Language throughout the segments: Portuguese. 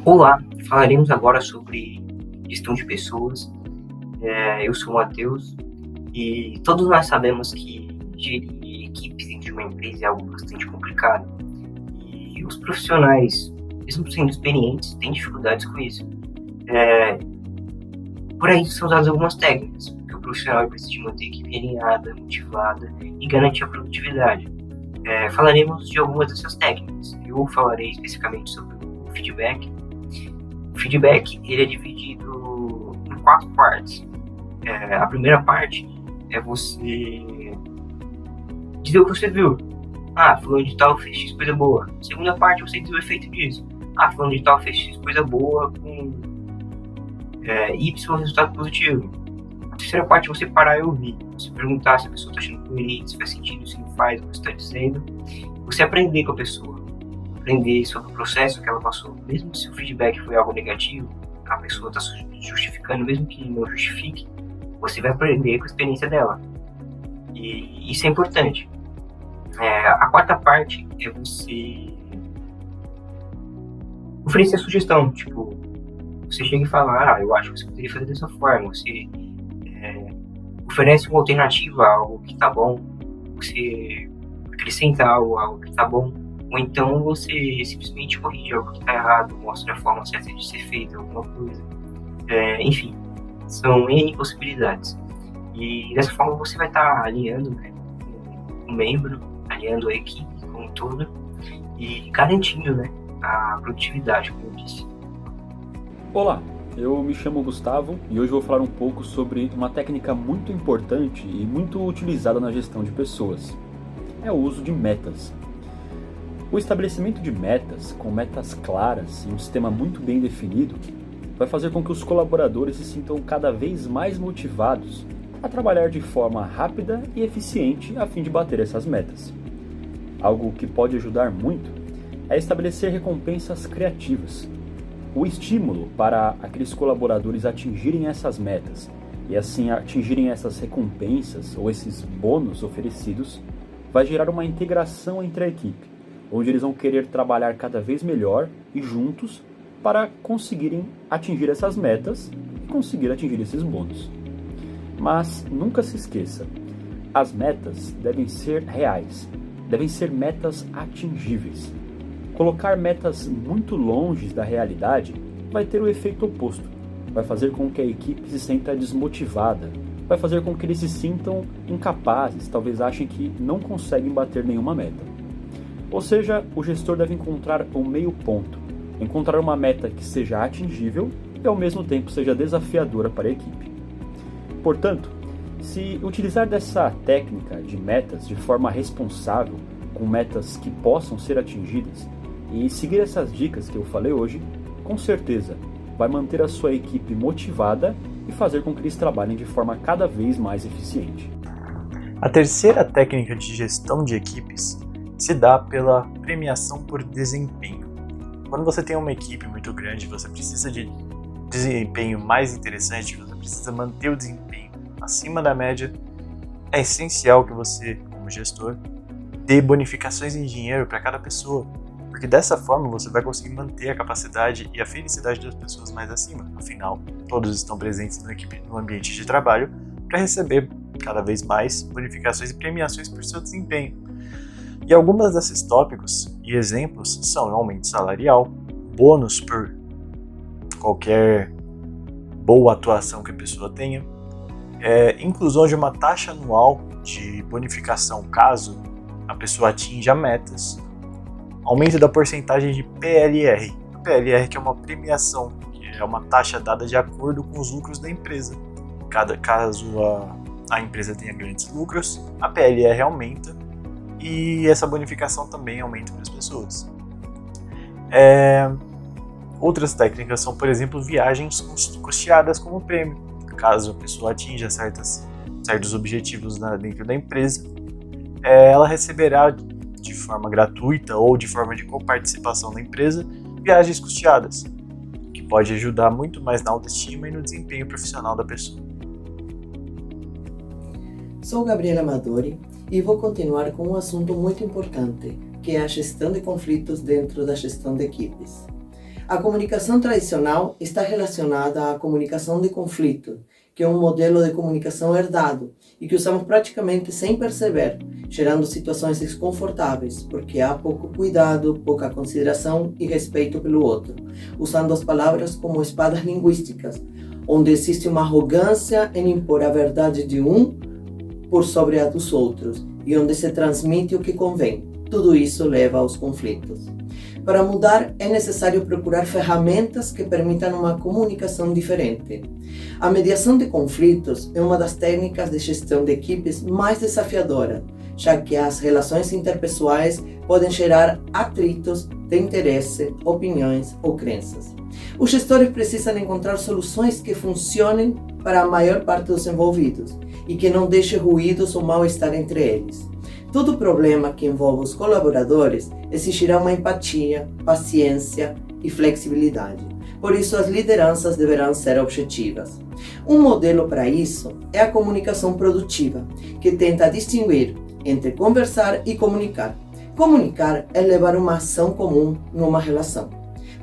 Olá, falaremos agora sobre gestão de pessoas. Eu sou o Matheus e todos nós sabemos que gerir equipes dentro de uma empresa é algo bastante complicado. E os profissionais, mesmo sendo experientes, têm dificuldades com isso. Por aí são usadas algumas técnicas, porque o profissional precisa de manter a equipe alinhada, motivada e garantir a produtividade. Falaremos de algumas dessas técnicas. Eu falarei especificamente sobre o feedback. O feedback ele é dividido em 4 partes. A primeira parte é você dizer o que você viu. Fulano de tal fez X coisa boa. A segunda parte é você dizer o efeito disso. Fulano de tal fez X coisa boa com Y resultado positivo. A terceira parte é você parar e ouvir. Você perguntar se a pessoa está achando coerente, se faz sentido, se não faz, o que você está dizendo. Você aprender com a pessoa. Aprender sobre o processo que ela passou. Mesmo se o feedback foi algo negativo, a pessoa está justificando, mesmo que não justifique, você vai aprender com a experiência dela. E isso é importante. A quarta parte é você oferecer sugestão. Tipo, você chega e fala, eu acho que você poderia fazer dessa forma. Você oferece uma alternativa a algo que está bom. Você acrescenta algo que está bom. Ou então você simplesmente corrige algo que está errado, mostra a forma certa de ser feita alguma coisa. Enfim, são N possibilidades. E dessa forma você vai estar alinhando, né, o membro, alinhando a equipe como um todo e garantindo, né, a produtividade, como eu disse. Olá, eu me chamo Gustavo e hoje vou falar um pouco sobre uma técnica muito importante e muito utilizada na gestão de pessoas. É o uso de metas. O estabelecimento de metas, com metas claras e um sistema muito bem definido, vai fazer com que os colaboradores se sintam cada vez mais motivados a trabalhar de forma rápida e eficiente a fim de bater essas metas. Algo que pode ajudar muito é estabelecer recompensas criativas. O estímulo para aqueles colaboradores atingirem essas metas e assim atingirem essas recompensas ou esses bônus oferecidos vai gerar uma integração entre a equipe, onde eles vão querer trabalhar cada vez melhor e juntos para conseguirem atingir essas metas e conseguir atingir esses bônus. Mas nunca se esqueça, as metas devem ser reais, devem ser metas atingíveis. Colocar metas muito longe da realidade vai ter o efeito oposto, vai fazer com que a equipe se sinta desmotivada, vai fazer com que eles se sintam incapazes, talvez achem que não conseguem bater nenhuma meta. Ou seja, o gestor deve encontrar um meio ponto, encontrar uma meta que seja atingível e ao mesmo tempo seja desafiadora para a equipe. Portanto, se utilizar dessa técnica de metas de forma responsável, com metas que possam ser atingidas, e seguir essas dicas que eu falei hoje, com certeza vai manter a sua equipe motivada e fazer com que eles trabalhem de forma cada vez mais eficiente. A terceira técnica de gestão de equipes se dá pela premiação por desempenho. Quando você tem uma equipe muito grande, você precisa de desempenho mais interessante, você precisa manter o desempenho acima da média, é essencial que você, como gestor, dê bonificações em dinheiro para cada pessoa, porque dessa forma você vai conseguir manter a capacidade e a felicidade das pessoas mais acima. Afinal, todos estão presentes no ambiente de trabalho para receber cada vez mais bonificações e premiações por seu desempenho. E algumas desses tópicos e exemplos são aumento salarial, bônus por qualquer boa atuação que a pessoa tenha, inclusão de uma taxa anual de bonificação caso a pessoa atinja metas, aumento da porcentagem de PLR. O PLR que é uma premiação, que é uma taxa dada de acordo com os lucros da empresa. Caso a empresa tenha grandes lucros, a PLR aumenta e essa bonificação também aumenta para as pessoas. Outras técnicas são, por exemplo, viagens custeadas como prêmio. Caso a pessoa atinja certos objetivos dentro da empresa, ela receberá de forma gratuita ou de forma de coparticipação da empresa viagens custeadas, que pode ajudar muito mais na autoestima e no desempenho profissional da pessoa. Sou Gabriela Amadori e vou continuar com um assunto muito importante, que é a gestão de conflitos dentro da gestão de equipes. A comunicação tradicional está relacionada à comunicação de conflito, que é um modelo de comunicação herdado e que usamos praticamente sem perceber, gerando situações desconfortáveis, porque há pouco cuidado, pouca consideração e respeito pelo outro, usando as palavras como espadas linguísticas, onde existe uma arrogância em impor a verdade de um por sobre a dos outros e onde se transmite o que convém. Tudo isso leva aos conflitos. Para mudar, é necessário procurar ferramentas que permitam uma comunicação diferente. A mediação de conflitos é uma das técnicas de gestão de equipes mais desafiadoras, já que as relações interpessoais podem gerar atritos de interesse, opiniões ou crenças. Os gestores precisam encontrar soluções que funcionem para a maior parte dos envolvidos e que não deixem ruídos ou mal-estar entre eles. Todo problema que envolva os colaboradores exigirá uma empatia, paciência e flexibilidade. Por isso, as lideranças deverão ser objetivas. Um modelo para isso é a comunicação produtiva, que tenta distinguir entre conversar e comunicar. Comunicar é levar uma ação comum numa relação.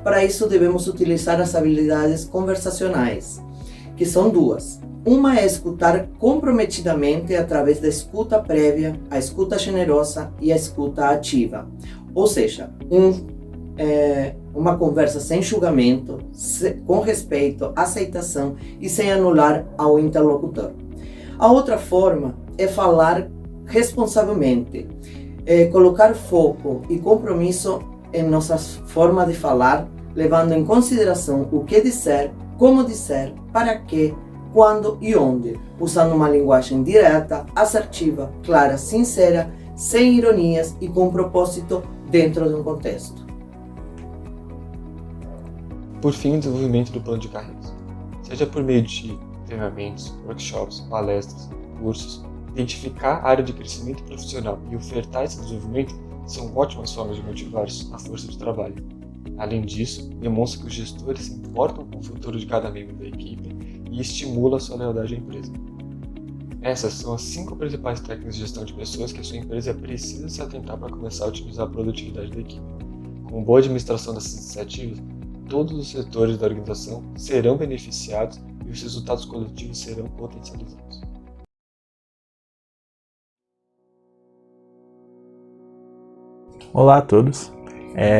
Para isso, devemos utilizar as habilidades conversacionais, que são duas. Uma é escutar comprometidamente através da escuta prévia, a escuta generosa e a escuta ativa. Ou seja, uma conversa sem julgamento, com respeito, aceitação e sem anular ao interlocutor. A outra forma é falar responsavelmente, colocar foco e compromisso em nossa forma de falar, levando em consideração o que dizer, como dizer, para quê, quando e onde, usando uma linguagem direta, assertiva, clara, sincera, sem ironias e com propósito dentro de um contexto. Por fim, o desenvolvimento do plano de carreiras. Seja por meio de treinamentos, workshops, palestras, cursos, identificar a área de crescimento profissional e ofertar esse desenvolvimento são ótimas formas de motivar a força de trabalho. Além disso, demonstra que os gestores se importam com o futuro de cada membro da equipe e estimula a sua lealdade à empresa. Essas são as 5 principais técnicas de gestão de pessoas que a sua empresa precisa se atentar para começar a otimizar a produtividade da equipe. Com boa administração dessas iniciativas, todos os setores da organização serão beneficiados e os resultados coletivos serão potencializados. Olá a todos,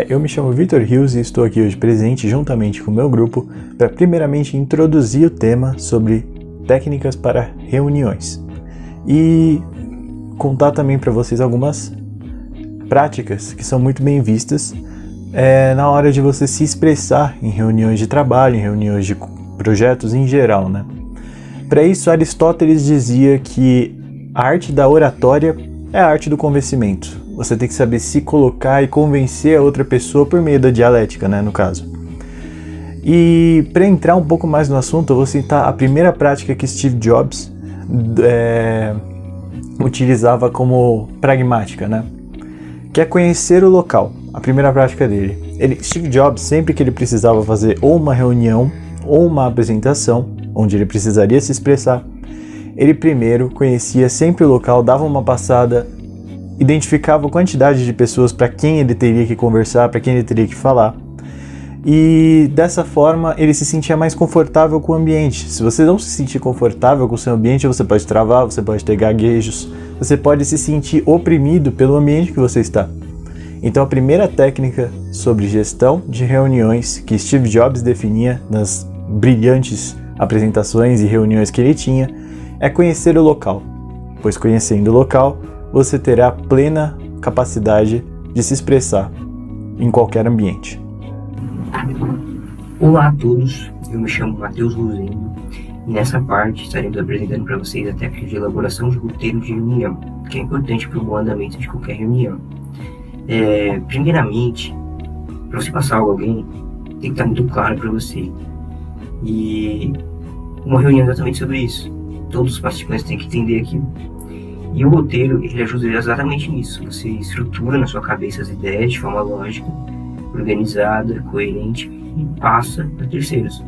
eu me chamo Vitor Rios e estou aqui hoje presente juntamente com o meu grupo para primeiramente introduzir o tema sobre técnicas para reuniões e contar também para vocês algumas práticas que são muito bem vistas na hora de você se expressar em reuniões de trabalho, em reuniões de projetos em geral, né? Para isso, Aristóteles dizia que a arte da oratória é a arte do convencimento. Você tem que saber se colocar e convencer a outra pessoa por meio da dialética, né, no caso. E para entrar um pouco mais no assunto, eu vou citar a primeira prática que Steve Jobs utilizava como pragmática, né? Que é conhecer o local, a primeira prática dele. Steve Jobs, sempre que ele precisava fazer ou uma reunião ou uma apresentação, onde ele precisaria se expressar, ele primeiro conhecia sempre o local, dava uma passada, identificava a quantidade de pessoas para quem ele teria que conversar, para quem ele teria que falar. E dessa forma ele se sentia mais confortável com o ambiente. Se você não se sentir confortável com o seu ambiente, você pode travar, você pode ter gaguejos, você pode se sentir oprimido pelo ambiente que você está. Então a primeira técnica sobre gestão de reuniões que Steve Jobs definia nas brilhantes apresentações e reuniões que ele tinha é conhecer o local, pois conhecendo o local você terá plena capacidade de se expressar em qualquer ambiente. Olá a todos, eu me chamo Matheus Rosendo e nessa parte estaremos apresentando para vocês a técnica de elaboração de roteiro de reunião, que é importante para o bom andamento de qualquer reunião. Primeiramente, para você passar algo a alguém, tem que estar muito claro para você. E uma reunião é exatamente sobre isso. Todos os participantes têm que entender aquilo. E o roteiro, ele ajuda exatamente nisso. Você estrutura na sua cabeça as ideias de forma lógica, organizada, coerente e passa para terceiros.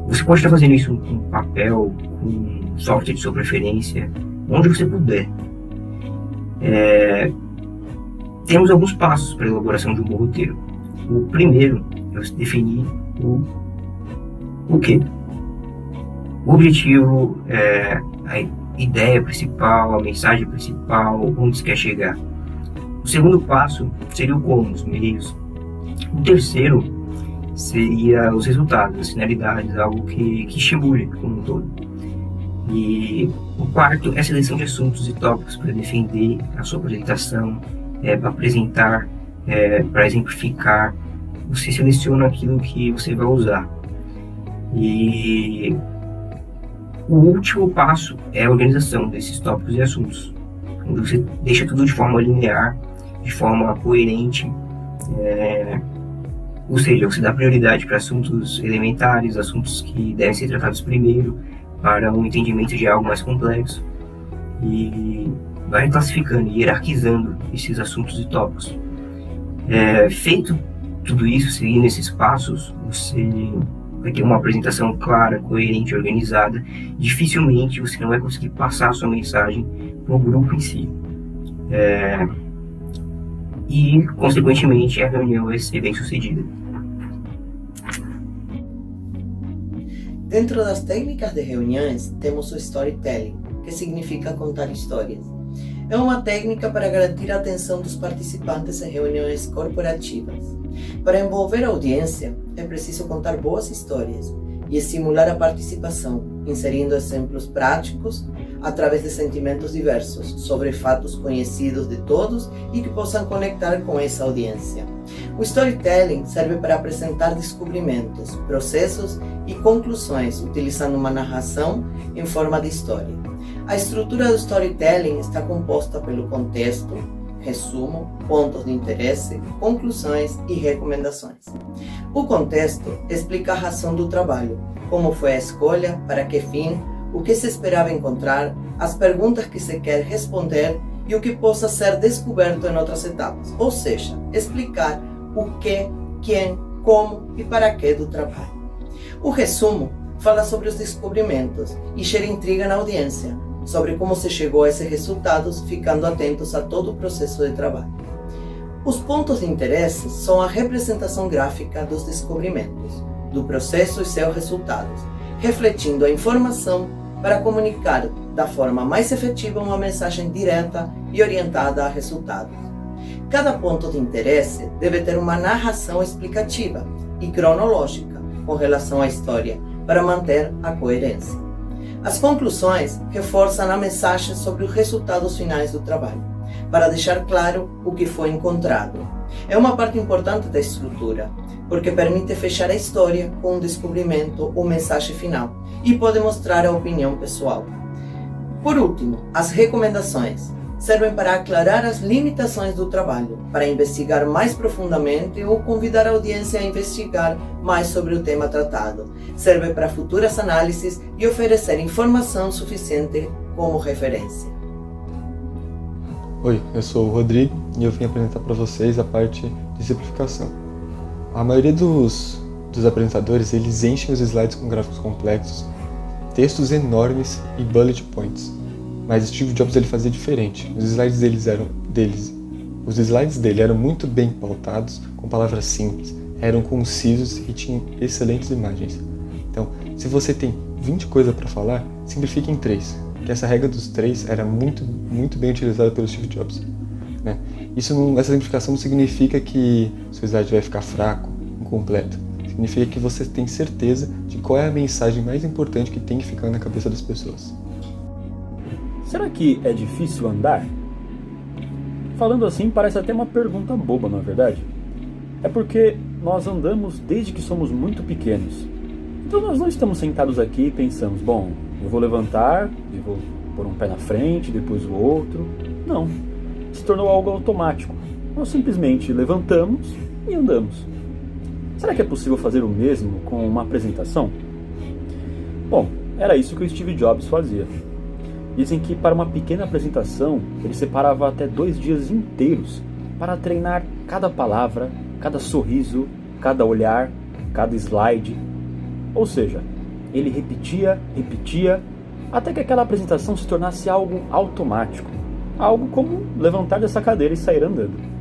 Você pode estar fazendo isso com papel, com software de sua preferência, onde você puder. Temos alguns passos para a elaboração de um bom roteiro. O primeiro é você definir o quê? O objetivo, a ideia principal, a mensagem principal, onde você quer chegar. O segundo passo seria o como, os meios. O terceiro seria os resultados, as finalidades, algo que estimule como um todo. E o quarto é a seleção de assuntos e tópicos para defender a sua apresentação, para apresentar, para exemplificar. Você seleciona aquilo que você vai usar. E o último passo é a organização desses tópicos e assuntos, onde você deixa tudo de forma linear, de forma coerente, ou seja, você dá prioridade para assuntos elementares, assuntos que devem ser tratados primeiro, para um entendimento de algo mais complexo, e vai classificando e hierarquizando esses assuntos e tópicos. Feito tudo isso, seguindo esses passos, você vai ter uma apresentação clara, coerente, organizada. Dificilmente você não vai conseguir passar a sua mensagem para o grupo em si. E, consequentemente, a reunião vai ser bem sucedida. Dentro das técnicas de reuniões, temos o storytelling, que significa contar histórias. É uma técnica para garantir a atenção dos participantes em reuniões corporativas. Para envolver a audiência, é preciso contar boas histórias e estimular a participação, inserindo exemplos práticos através de sentimentos diversos sobre fatos conhecidos de todos e que possam conectar com essa audiência. O storytelling serve para apresentar descobrimentos, processos e conclusões, utilizando uma narração em forma de história. A estrutura do storytelling está composta pelo contexto, resumo, pontos de interesse, conclusões e recomendações. O contexto explica a razão do trabalho, como foi a escolha, para que fim, o que se esperava encontrar, as perguntas que se quer responder e o que possa ser descoberto em outras etapas, ou seja, explicar o que, quem, como e para que do trabalho. O resumo fala sobre os descobrimentos e gera intriga na audiência, sobre como se chegou a esses resultados, ficando atentos a todo o processo de trabalho. Os pontos de interesse são a representação gráfica dos descobrimentos, do processo e seus resultados, refletindo a informação para comunicar da forma mais efetiva uma mensagem direta e orientada a resultados. Cada ponto de interesse deve ter uma narração explicativa e cronológica com relação à história, para manter a coerência. As conclusões reforçam a mensagem sobre os resultados finais do trabalho, para deixar claro o que foi encontrado. É uma parte importante da estrutura, porque permite fechar a história com um descobrimento ou mensagem final e pode mostrar a opinião pessoal. Por último, as recomendações servem para aclarar as limitações do trabalho, para investigar mais profundamente ou convidar a audiência a investigar mais sobre o tema tratado. Serve para futuras análises e oferecer informação suficiente como referência. Oi, eu sou o Rodrigo e eu vim apresentar para vocês a parte de simplificação. A maioria dos apresentadores, eles enchem os slides com gráficos complexos, textos enormes e bullet points. Mas Steve Jobs ele fazia diferente. Os slides dele eram muito bem pautados, com palavras simples, eram concisos e tinham excelentes imagens. Então, se você tem 20 coisas para falar, simplifique em 3. Que essa regra dos 3 era muito bem utilizada pelo Steve Jobs. Né? Essa simplificação não significa que o seu slide vai ficar fraco, incompleto. Significa que você tem certeza de qual é a mensagem mais importante que tem que ficar na cabeça das pessoas. Será que é difícil andar? Falando assim, parece até uma pergunta boba, não é verdade? É porque nós andamos desde que somos muito pequenos. Então nós não estamos sentados aqui e pensamos, bom, eu vou levantar e vou pôr um pé na frente, depois o outro. Não, se tornou algo automático. Nós simplesmente levantamos e andamos. Será que é possível fazer o mesmo com uma apresentação? Bom, era isso que o Steve Jobs fazia. Dizem que para uma pequena apresentação, ele separava até 2 dias inteiros para treinar cada palavra, cada sorriso, cada olhar, cada slide. Ou seja, ele repetia, até que aquela apresentação se tornasse algo automático. Algo como levantar dessa cadeira e sair andando.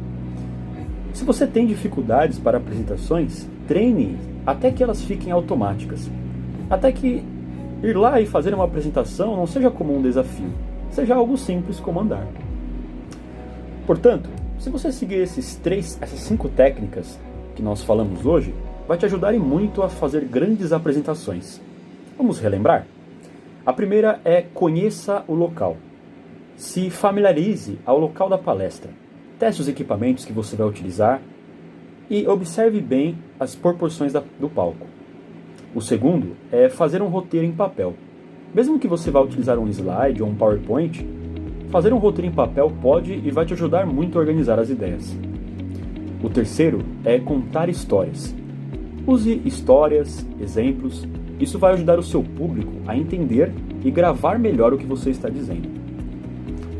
Se você tem dificuldades para apresentações, treine até que elas fiquem automáticas. Até que ir lá e fazer uma apresentação não seja como um desafio, seja algo simples como andar. Portanto, se você seguir essas 5 técnicas que nós falamos hoje, vai te ajudar e muito a fazer grandes apresentações. Vamos relembrar? A primeira é conheça o local. Se familiarize ao local da palestra. Teste os equipamentos que você vai utilizar e observe bem as proporções do palco. O segundo é fazer um roteiro em papel. Mesmo que você vá utilizar um slide ou um PowerPoint, fazer um roteiro em papel pode e vai te ajudar muito a organizar as ideias. O terceiro é contar histórias. Use histórias, exemplos, isso vai ajudar o seu público a entender e gravar melhor o que você está dizendo.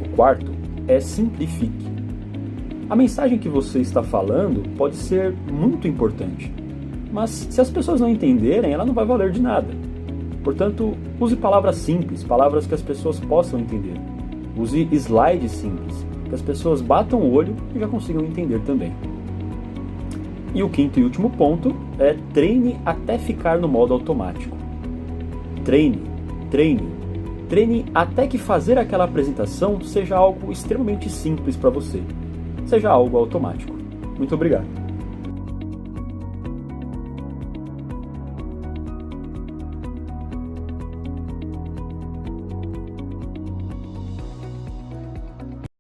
O quarto é simplifique. A mensagem que você está falando pode ser muito importante, mas se as pessoas não entenderem, ela não vai valer de nada. Portanto, use palavras simples, palavras que as pessoas possam entender. Use slides simples, que as pessoas batam o olho e já consigam entender também. E o quinto e último ponto é treine até ficar no modo automático. Treine até que fazer aquela apresentação seja algo extremamente simples para você. Seja algo automático. Muito obrigado.